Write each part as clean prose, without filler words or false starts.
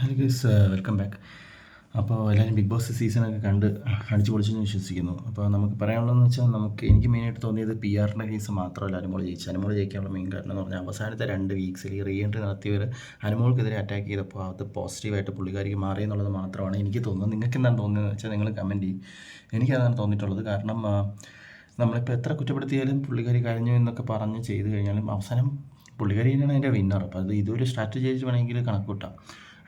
Hello guys, welcome back. അപ്പോൾ എല്ലാവരും big boss സീസണൊക്കെ കണ്ട് അടിച്ചു പൊളിച്ചെന്ന് വിശ്വസിക്കുന്നു. അപ്പോൾ നമുക്ക് പറയാനുള്ളതെന്ന് വെച്ചാൽ എനിക്ക് മെയിനായിട്ട് തോന്നിയത് പി ആറിൻ്റെ കേസ് മാത്രമല്ല അനുമോൾ ജയിച്ചു. അനുമോൾ ജയിക്കാനുള്ള മെയിൻ കാരണം എന്ന് പറഞ്ഞാൽ അവസാനത്തെ 2 വീക്സിൽ ഈ റീ എൻട്രി നടത്തിയവർ അനുമോൾക്കെതിരെ അറ്റാക്ക് ചെയ്തപ്പോൾ അത് പോസിറ്റീവായിട്ട് പുള്ളിക്കാരിക്ക് മാറി എന്നുള്ളത് മാത്രമാണ് എനിക്ക് തോന്നുന്നത്. നിങ്ങൾക്ക് എന്താണ് തോന്നുന്നത് വെച്ചാൽ നിങ്ങൾ കമൻറ്റ് ചെയ്യും. എനിക്കതാണ് തോന്നിയിട്ടുള്ളത്. കാരണം നമ്മളിപ്പോൾ എത്ര കുറ്റപ്പെടുത്തിയാലും പുള്ളിക്കാരി കഴിഞ്ഞു എന്നൊക്കെ പറഞ്ഞ് ചെയ്ത് കഴിഞ്ഞാലും അവസാനം പുള്ളിക്കാരി തന്നെയാണ് അതിൻ്റെ വിന്നർ. അപ്പോൾ അത് ഇതൊരു സ്ട്രാറ്റജി ആയിട്ട് വേണമെങ്കിൽ കണക്ക് കൂട്ടാം.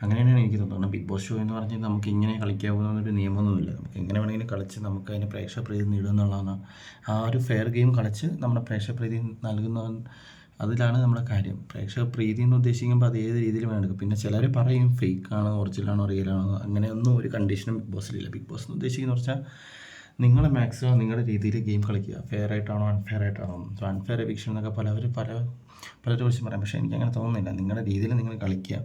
അങ്ങനെയാണ് എനിക്ക് തോന്നുന്നത്. ബിഗ് ബോസ് ഷോ എന്ന് പറഞ്ഞാൽ നമുക്ക് ഇങ്ങനെ കളിക്കാവുന്നൊരു നിയമമൊന്നുമില്ല. നമുക്ക് എങ്ങനെ വേണമെങ്കിലും കളിച്ച് നമുക്ക് അതിന് പ്രേക്ഷക പ്രീതി നേടുക എന്നുള്ളതാണ്. ആ ഒരു ഫെയർ ഗെയിം കളിച്ച് നമ്മുടെ പ്രേക്ഷക പ്രീതി നൽകുന്ന അതിലാണ് നമ്മുടെ കാര്യം. പ്രേക്ഷക പ്രീതി എന്ന് ഉദ്ദേശിക്കുമ്പോൾ അത് ഏത് രീതിയിൽ വേണം എടുക്കും. പിന്നെ ചിലർ പറയും ഫേക്കാണോ ഒറിജിനലാണോ റിയലാണോ, അങ്ങനെയൊന്നും ഒരു കണ്ടീഷനും ബിഗ് ബോസിലില്ല. ബിഗ് ബോസ് എന്ന് ഉദ്ദേശിക്കുന്ന വെച്ചാൽ നിങ്ങൾ മാക്സിമം നിങ്ങളുടെ രീതിയിൽ ഗെയിം കളിക്കുക. ഫെയർ ആയിട്ടാണോ അൺഫെയർ ആയിട്ടാണോ. അൺഫെയർ എവിക്ഷൻ എന്നൊക്കെ പലരും കുറിച്ചും പറയാം. പക്ഷേ എനിക്കങ്ങനെ തോന്നുന്നില്ല. നിങ്ങളുടെ രീതിയിൽ നിങ്ങൾ കളിക്കുക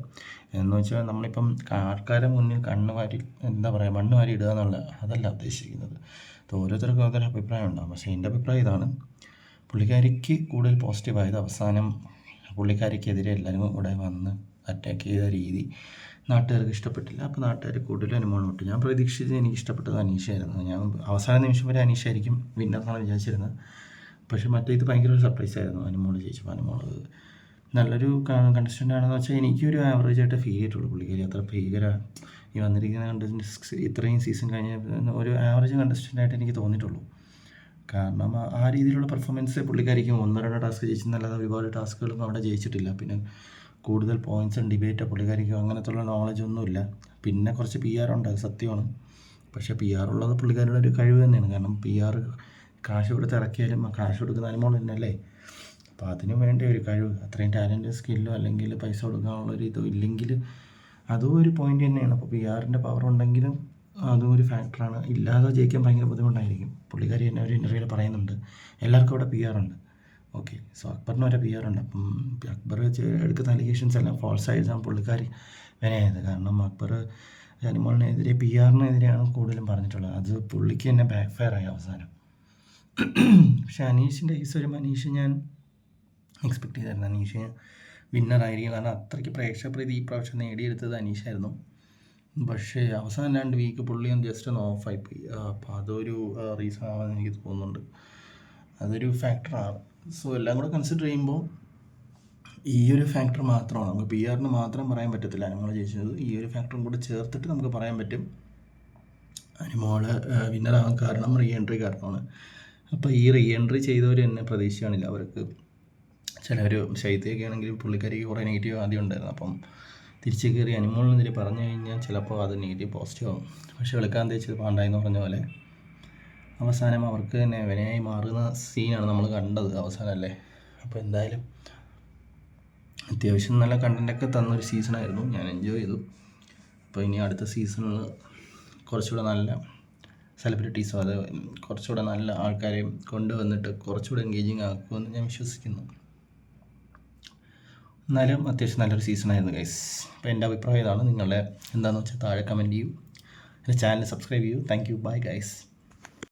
എന്ന് വെച്ചാൽ നമ്മളിപ്പം ആൾക്കാരെ മുന്നിൽ മണ്ണ് വാരി ഇടുക എന്നുള്ള അതല്ല ഉദ്ദേശിക്കുന്നത്. അപ്പോൾ ഓരോരുത്തർക്കും ഓരോരു അഭിപ്രായം ഉണ്ടാകും. പക്ഷേ എൻ്റെ അഭിപ്രായം ഇതാണ്. പുള്ളിക്കാരിക്ക് കൂടുതൽ പോസിറ്റീവായത് അവസാനം പുള്ളിക്കാരിക്കെതിരെ എല്ലാവരും കൂടെ വന്ന് അറ്റാക്ക് ചെയ്ത രീതി നാട്ടുകാർക്ക് ഇഷ്ടപ്പെട്ടില്ല. അപ്പോൾ നാട്ടുകാർ കൂടുതലും അനുമോൾ വിട്ടു. ഞാൻ പ്രതീക്ഷിച്ചത് എനിക്ക് ഇഷ്ടപ്പെട്ടത് അനീഷയായിരുന്നു. ഞാൻ അവസാന നിമിഷം വരെ അനീഷായിരിക്കും വിന്നർ വിചാരിച്ചിരുന്നത്. പക്ഷേ ഇത് ഭയങ്കര ഒരു സർപ്രൈസ് ആയിരുന്നു. അനുമോൾ ജയിച്ചപ്പോൾ അനുമോൾ നല്ലൊരു കണ്ടസ്റ്റൻ്റ് ആണെന്ന് വെച്ചാൽ എനിക്കൊരു ആവറേജ് ആയിട്ട് ഫീൽ ചെയ്തിട്ടുള്ളൂ. പുള്ളിക്കാരി അത്ര ഭീകര ഈ വന്നിരിക്കുന്ന കണ്ടസ്റ്റൻസ് ഇത്രയും സീസൺ കഴിഞ്ഞ ഒരു ആവറേജ് കണ്ടസ്റ്റൻ്റായിട്ട് എനിക്ക് തോന്നിയിട്ടുള്ളൂ. കാരണം ആ രീതിയിലുള്ള പെർഫോമൻസ് പുള്ളിക്കാരിക്കും 1-2 ടാസ്ക് ജയിച്ചെന്നല്ലാതെ ഒരുപാട് ടാസ്കുകളും അവിടെ ജയിച്ചിട്ടില്ല. പിന്നെ കൂടുതൽ പോയിൻറ്റ്സും ഡിബേറ്റ് പുള്ളിക്കാരിക്കും അങ്ങനത്തുള്ള നോളജൊന്നുമില്ല. പിന്നെ കുറച്ച് പി ആർ ഉണ്ട്, അത് സത്യമാണ്. പക്ഷേ പി ആർ ഉള്ളത് പുള്ളിക്കാരുടെ ഒരു കഴിവ് തന്നെയാണ്. കാരണം പി ആർ കാശ് കൊടുത്ത് ഇറക്കിയാലും ആ കാശ് കൊടുക്കുന്ന അനുമോൾ തന്നെയല്ലേ. അപ്പോൾ അതിനു വേണ്ട ഒരു കഴിവ്, അത്രയും ടാലൻറ്റ് സ്കില്ലോ അല്ലെങ്കിൽ പൈസ കൊടുക്കാനുള്ളൊരു ഇതോ ഇല്ലെങ്കിൽ അതും ഒരു പോയിൻ്റ് തന്നെയാണ്. അപ്പോൾ പി ആറിൻ്റെ പവർ ഉണ്ടെങ്കിലും അതും ഒരു ഫാക്ടറാണ്. ഇല്ലാതെ ജയിക്കാൻ ഭയങ്കര ബുദ്ധിമുട്ടായിരിക്കും. പുള്ളിക്കാരി തന്നെ ഒരു ഇൻ്റർവ്യൂവിൽ പറയുന്നുണ്ട് എല്ലാവർക്കും അവിടെ പി ആർ ഉണ്ട്. ഓക്കെ, സോ അക്ബറിന് വരെ പി ആർ ഉണ്ട്. അപ്പം അക്ബർ എടുക്കുന്ന അലിഗേഷൻസ് എല്ലാം ഫോൾസ് ആയിട്ടാണ് പുള്ളിക്കാരി വിനയായത്. കാരണം അക്ബർ അനുമോളിനെതിരെ പി ആറിനെതിരെയാണ് കൂടുതലും പറഞ്ഞിട്ടുള്ളത്. അത് പുള്ളിക്ക് തന്നെ ബാക്ക് ഫയർ ആയി അവസാനം. പക്ഷേ അനീഷിൻ്റെ കേസ് വരുമ്പോൾ അനീഷ് ഞാൻ എക്സ്പെക്ട് ചെയ്തായിരുന്നു അനീഷ് വിന്നറായിരിക്കും. കാരണം അത്രയ്ക്ക് പ്രേക്ഷകപ്രീതി ഈ പ്രാവശ്യം നേടിയെടുത്തത് അനീഷായിരുന്നു. പക്ഷേ അവസാനം 2 വീക്ക് പുള്ളിയൊന്ന് ജസ്റ്റ് ഒന്ന് ഓഫായിപ്പോയി. അപ്പോൾ അതൊരു റീസൺ ആണെന്ന് എനിക്ക് തോന്നുന്നുണ്ട്. അതൊരു ഫാക്ടറാണ്. സോ എല്ലാം കൂടെ കൺസിഡർ ചെയ്യുമ്പോൾ ഈ ഒരു ഫാക്ടർ മാത്രമാണ്, നമുക്ക് പി ആറിന് മാത്രം പറയാൻ പറ്റത്തില്ല അനുമോൾ ജയിച്ചത്. ഈ ഒരു ഫാക്ടറും കൂടെ ചേർത്തിട്ട് നമുക്ക് പറയാൻ പറ്റും അനുമോൾ വിന്നറാകാൻ കാരണം റീ എൻട്രി കാരണമാണ്. അപ്പോൾ ഈ റീ എൻട്രി ചെയ്തവർ തന്നെ പ്രതീക്ഷ കാണില്ല. അവർക്ക് ചിലവർ ശൈത്യമൊക്കെ ആണെങ്കിൽ പുള്ളിക്കാരിക്ക് കുറേ നെഗറ്റീവ് ആദ്യം ഉണ്ടായിരുന്നു. അപ്പം തിരിച്ച് കയറി അനുമോളിനെതിരെ പറഞ്ഞു കഴിഞ്ഞാൽ ചിലപ്പോൾ അത് നെഗറ്റീവ് പോസിറ്റീവ് ആവും. പക്ഷേ വെളുക്കാൻ തേച്ചത് പാണ്ടായെന്ന് പറഞ്ഞ പോലെ അവസാനം അവർക്ക് തന്നെ വിനയായി മാറുന്ന സീനാണ് നമ്മൾ കണ്ടത് അവസാനമല്ലേ. അപ്പോൾ എന്തായാലും അത്യാവശ്യം നല്ല കണ്ടൻറ്റൊക്കെ തന്നൊരു സീസണായിരുന്നു. ഞാൻ എൻജോയ് ചെയ്തു. അപ്പോൾ ഇനി അടുത്ത സീസണിൽ കുറച്ചുകൂടെ നല്ല സെലിബ്രിറ്റീസോ അത് കുറച്ചുകൂടെ നല്ല ആൾക്കാരെയും കൊണ്ടുവന്നിട്ട് കുറച്ചുകൂടെ എൻഗേജിങ് ആക്കുമെന്ന് ഞാൻ വിശ്വസിക്കുന്നു. എന്നാലും അത്യാവശ്യം നല്ലൊരു സീസണായിരുന്നു ഗൈസ്. അപ്പോൾ എൻ്റെ അഭിപ്രായം ഇതാണ്. നിങ്ങളുടെ എന്താണെന്ന് വെച്ചാൽ താഴെ കമൻറ്റ് ചെയ്യൂ. എൻ്റെ ചാനൽ സബ്സ്ക്രൈബ് ചെയ്യൂ. Thank you. Bye guys.